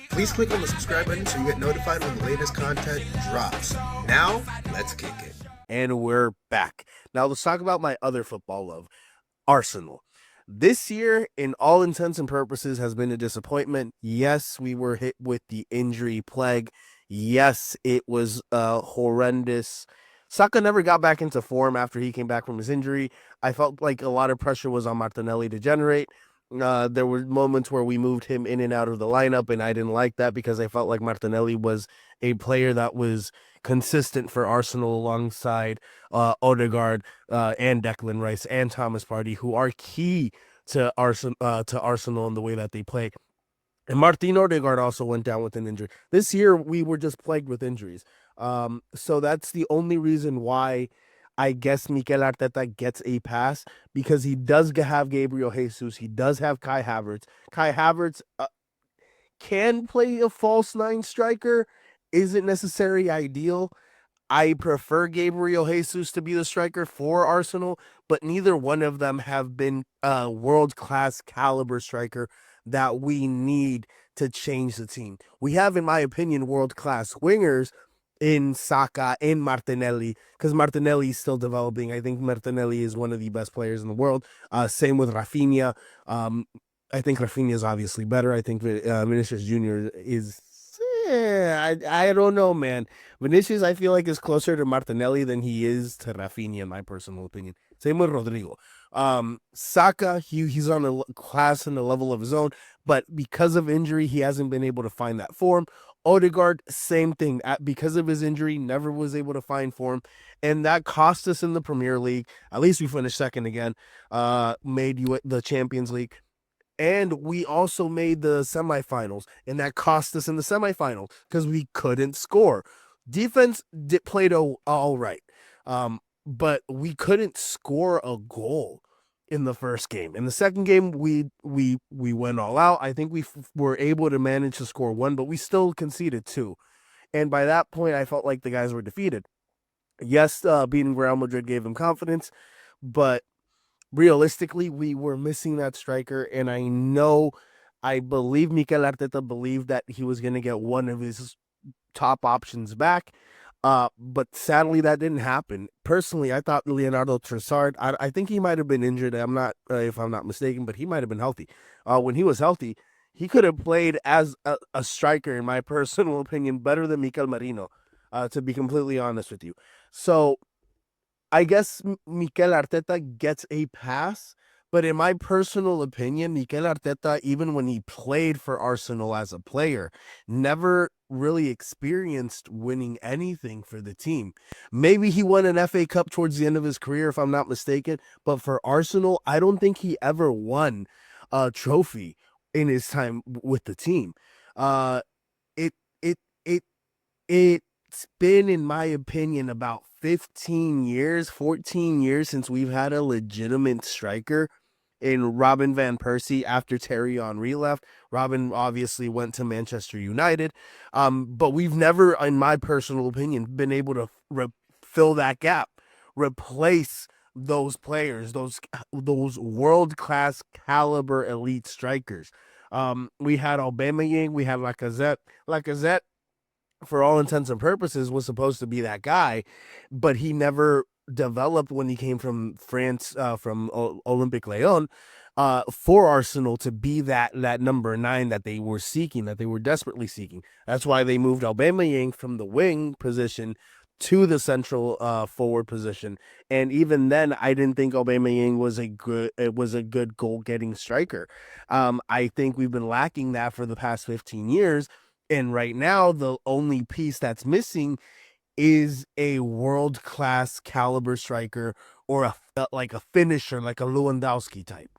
Please click on the subscribe button so you get notified when the latest content drops. Now, let's kick it. And we're back. Now let's talk about my other football love, Arsenal. This year, in all intents and purposes, has been a disappointment. Yes, we were hit with the injury plague. Yes, it was horrendous. Saka never got back into form after he came back from his injury. I felt like a lot of pressure was on Martinelli to generate. There were moments where we moved him in and out of the lineup, and I didn't like that because I felt like Martinelli was a player that was consistent for Arsenal alongside Odegaard and Declan Rice and Thomas Partey, who are key to Arsenal in the way that they play. And Martin Odegaard also went down with an injury. This year, we were just plagued with injuries. So that's the only reason why I guess Mikel Arteta gets a pass, because he does have Gabriel Jesus. He does have Kai Havertz. Kai Havertz can play a false nine striker. Isn't necessarily ideal. I prefer Gabriel Jesus to be the striker for Arsenal, but neither one of them have been a world-class caliber striker that we need to change the team. We have, in my opinion, world-class wingers in Saka and Martinelli, because Martinelli is still developing. I think Martinelli is one of the best players in the world. Same with Rafinha. I think Rafinha is obviously better. I think Vinicius Jr. is... I don't know, man. Vinicius, I feel like, is closer to Martinelli than he is to Rafinha, in my personal opinion. Same with Rodrigo. Saka, he's on a class and a level of his own, but because of injury, he hasn't been able to find that form. Odegaard, same thing. Because of his injury, never was able to find form, and that cost us in the Premier League. At least we finished second again. Made you the Champions League. And we also made the semifinals, and that cost us in the semifinals because we couldn't score. Defense played all right, but we couldn't score a goal in the first game. In the second game, we went all out. I think we were able to manage to score one, but we still conceded two. And by that point, I felt like the guys were defeated. Yes, beating Real Madrid gave them confidence, but realistically, we were missing that striker, and I believe Mikel Arteta believed that he was going to get one of his top options back, but sadly that didn't happen. Personally, I thought Leonardo Trossard, I think he might have been injured. I'm not, if I'm not mistaken, but he might have been healthy. When he was healthy, he could have played as a striker, in my personal opinion, better than Mikel Merino, to be completely honest with you. So I guess Mikel Arteta gets a pass, but in my personal opinion, Mikel Arteta, even when he played for Arsenal as a player, never really experienced winning anything for the team. Maybe he won an FA Cup towards the end of his career, if I'm not mistaken, but for Arsenal, I don't think he ever won a trophy in his time with the team. Uh, it it it it's been, in my opinion, about 15 years, 14 years since we've had a legitimate striker in Robin Van Persie after Thierry Henry left. Robin obviously went to Manchester United, but we've never, in my personal opinion, been able to fill that gap, replace those players, those world-class caliber elite strikers. We had Aubameyang, we had Lacazette. Lacazette, for all intents and purposes, was supposed to be that guy, but he never developed when he came from France, from Olympique Lyon, for Arsenal to be that number 9 that they were seeking, that they were desperately seeking. That's why they moved Aubameyang from the wing position to the central forward position. And even then, I didn't think Aubameyang was a good goal getting striker. I think we've been lacking that for the past 15 years. And right now, the only piece that's missing is a world-class caliber striker, or like a finisher, like a Lewandowski type,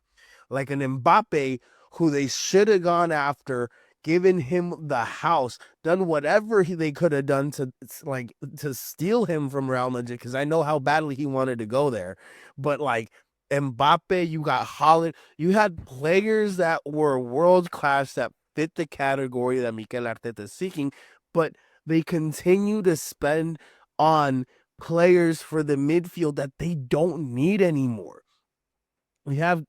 like an Mbappe, who they should have gone after, given him the house, done whatever they could have done to steal him from Real Madrid, because I know how badly he wanted to go there. But like Mbappe, you got Holland, you had players that were world-class that fit the category that Mikel Arteta is seeking, but they continue to spend on players for the midfield that they don't need anymore. We have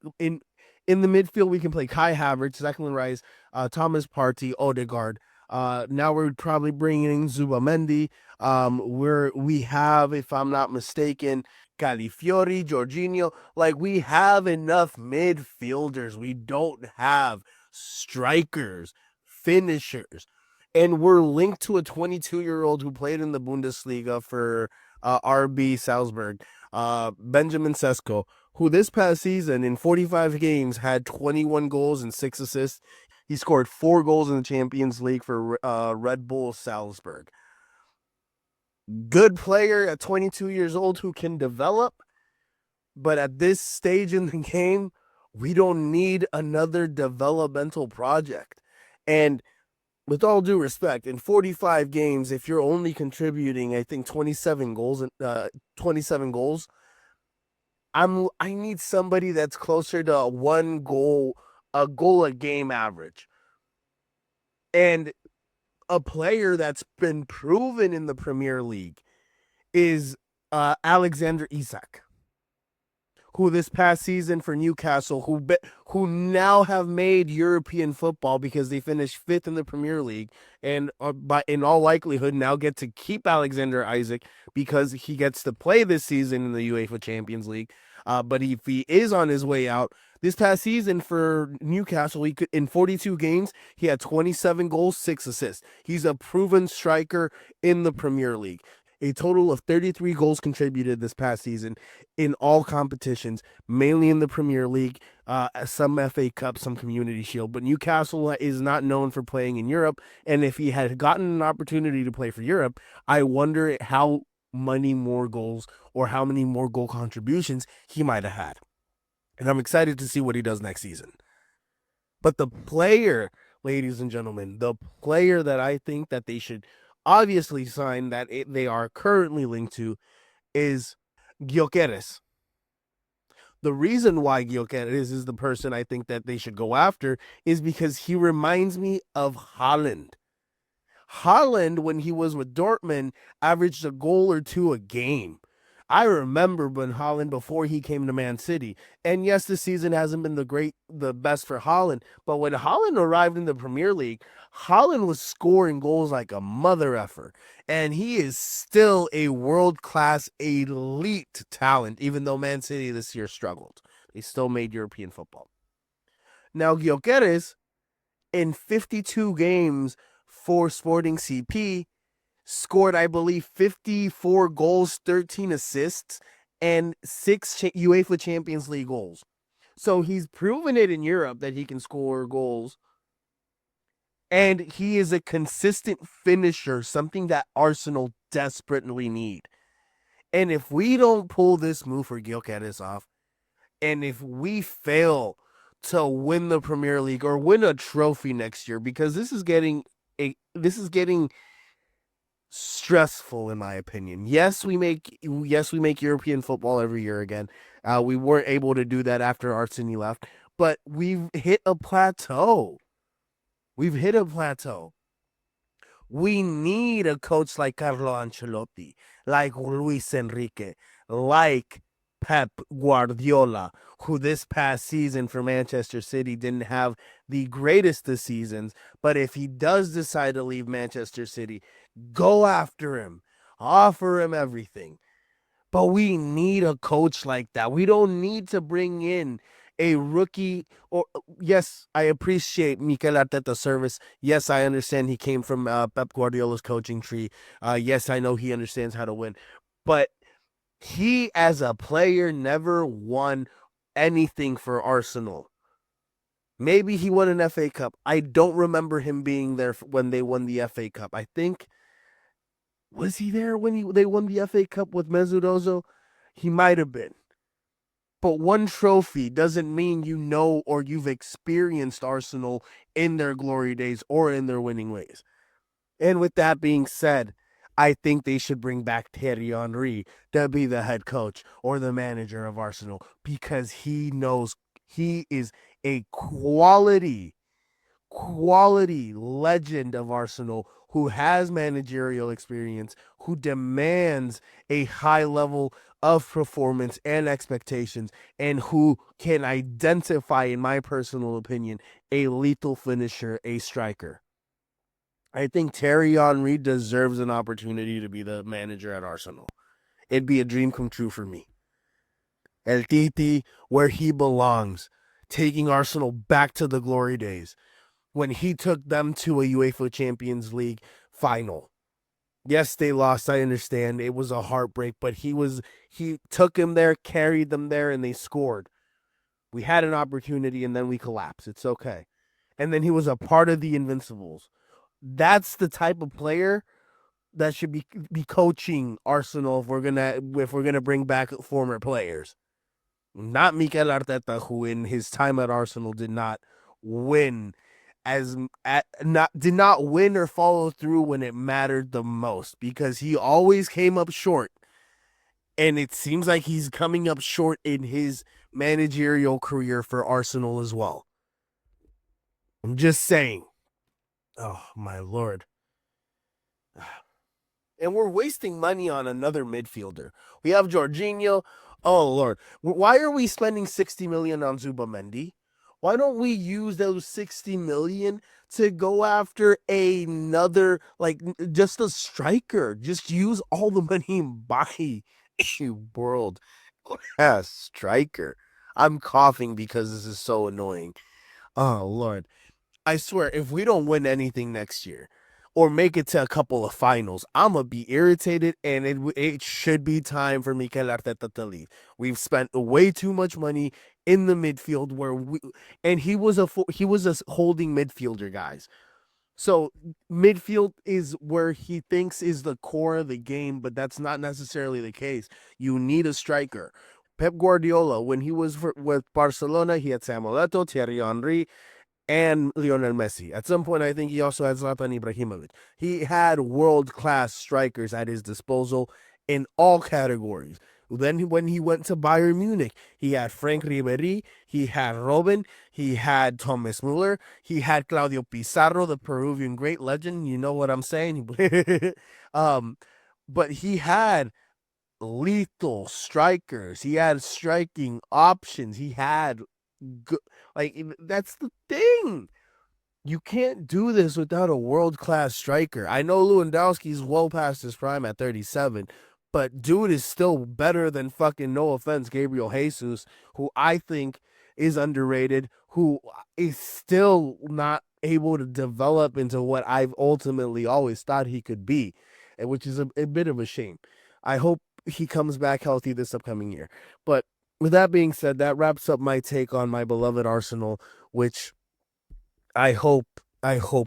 In the midfield, we can play Kai Havertz, Declan Rice, Thomas Partey, Odegaard. Now we're probably bringing in Zubamendi. We have, if I'm not mistaken, Califiori, Jorginho. Like, we have enough midfielders. We don't have strikers, finishers. And we're linked to a 22-year-old who played in the Bundesliga for RB Salzburg, Benjamin Sesko, who this past season in 45 games had 21 goals and 6 assists. He scored 4 goals in the Champions League for Red Bull Salzburg. Good player at 22 years old who can develop, but at this stage in the game, we don't need another developmental project. And with all due respect, in 45 games, if you're only contributing, I think 27 goals, I need somebody that's closer to a goal a game average. And a player that's been proven in the Premier League is Alexander Isak, who this past season for Newcastle, who now have made European football because they finished 5th in the Premier League, and in all likelihood now get to keep Alexander Isak because he gets to play this season in the UEFA Champions League. But if he is on his way out, this past season for Newcastle, in 42 games, he had 27 goals, 6 assists. He's a proven striker in the Premier League. A total of 33 goals contributed this past season in all competitions, mainly in the Premier League, some FA Cup, some Community Shield. But Newcastle is not known for playing in Europe, and if he had gotten an opportunity to play for Europe, I wonder how many more goals or how many more goal contributions he might have had. And I'm excited to see what he does next season. But the player, ladies and gentlemen, the player that I think that they should obviously sign, that they are currently linked to, is Gyökeres. The reason why Gyökeres is the person I think that they should go after is because he reminds me of Haaland. Haaland, when he was with Dortmund, averaged a goal or 2 a game. I remember when Haaland, before he came to Man City, and yes, this season hasn't been the best for Haaland, but when Haaland arrived in the Premier League, Haaland was scoring goals like a mother effer, and he is still a world-class elite talent, even though Man City this year struggled. They still made European football. Now, Gyökeres, in 52 games for Sporting CP, scored, I believe, 54 goals, 13 assists, and 6 UEFA Champions League goals. So he's proven it in Europe that he can score goals. And he is a consistent finisher, something that Arsenal desperately need. And if we don't pull this move for Gyökeres off, and if we fail to win the Premier League or win a trophy next year, because this is getting stressful, in my opinion. Yes, we make European football every year again. We weren't able to do that after Arsene left, but we've hit a plateau. We need a coach like Carlo Ancelotti, like Luis Enrique, like Pep Guardiola, who this past season for Manchester City didn't have the greatest of seasons, but if he does decide to leave Manchester City, go after him, offer him everything. But we need a coach like that. We don't need to bring in a rookie. Or yes, I appreciate Mikel Arteta's service. Yes, I understand he came from Pep Guardiola's coaching tree. Yes, I know he understands how to win. But he, as a player, never won anything for Arsenal. Maybe he won an FA Cup. I don't remember him being there when they won the FA Cup. I think, was he there when they won the FA Cup with Mesut Ozil? He might have been. But one trophy doesn't mean you know or you've experienced Arsenal in their glory days or in their winning ways. And with that being said, I think they should bring back Thierry Henry to be the head coach or the manager of Arsenal, because he knows he is a quality quality legend of Arsenal who has managerial experience, who demands a high level of performance and expectations, and who can identify, in my personal opinion, a lethal finisher, a striker. I think Thierry Henry deserves an opportunity to be the manager at Arsenal. It'd be a dream come true for me. El Titi, where he belongs, taking Arsenal back to the glory days when he took them to a UEFA Champions League final. Yes, they lost. I understand. It was a heartbreak, but he took him there, carried them there, and they scored. We had an opportunity, and then we collapsed. It's okay. And then he was a part of the Invincibles. That's the type of player that should be coaching Arsenal if we're gonna bring back former players. Not Mikel Arteta, who in his time at Arsenal did not win did not win or follow through when it mattered the most, because he always came up short. And it seems like he's coming up short in his managerial career for Arsenal as well. I'm just saying. Oh, my Lord. And we're wasting money on another midfielder. We have Jorginho. Oh, Lord. Why are we spending 60 million on Zubamendi? Why don't we use those 60 million to go after another, like, just a striker? Just use all the money and buy a world class striker. I'm coughing because this is so annoying. Oh, Lord. I swear, if we don't win anything next year or make it to a couple of finals, I'm going to be irritated, and it should be time for Mikel Arteta to leave. We've spent way too much money in the midfield and he was a holding midfielder, guys. So midfield is where he thinks is the core of the game, but that's not necessarily the case. You need a striker. Pep Guardiola, when he was with Barcelona, he had Samuel Eto'o, Thierry Henry, and Lionel Messi. At some point, I think he also had Zlatan Ibrahimovic. He had world-class strikers at his disposal in all categories. Then when he went to Bayern Munich, he had Frank Ribery, he had Robben, he had Thomas Müller, he had Claudio Pizarro, the Peruvian great legend. You know what I'm saying? But he had lethal strikers. He had striking options. He had that's the thing. You can't do this without a world-class striker. I know Lewandowski's well past his prime at 37, but dude is still better than fucking, no offense, Gabriel Jesus, who I think is underrated, who is still not able to develop into what I've ultimately always thought he could be, which is a bit of a shame. I hope he comes back healthy this upcoming year. But with that being said, that wraps up my take on my beloved Arsenal, which I hope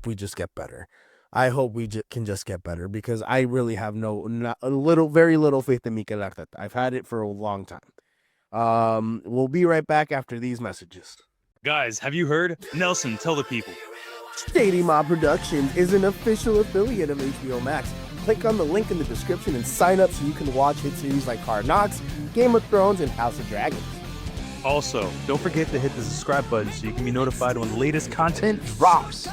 we just get better. I hope we can just get better, because I really have very little faith in Mikel Arteta. I've had it for a long time. We'll be right back after these messages. Guys, have you heard? Nelson, tell the people. Shady Mob Productions is an official affiliate of HBO Max. Click on the link in the description and sign up so you can watch hit series like Hard Knocks, Game of Thrones, and House of Dragons. Also, don't forget to hit the subscribe button so you can be notified when the latest content drops.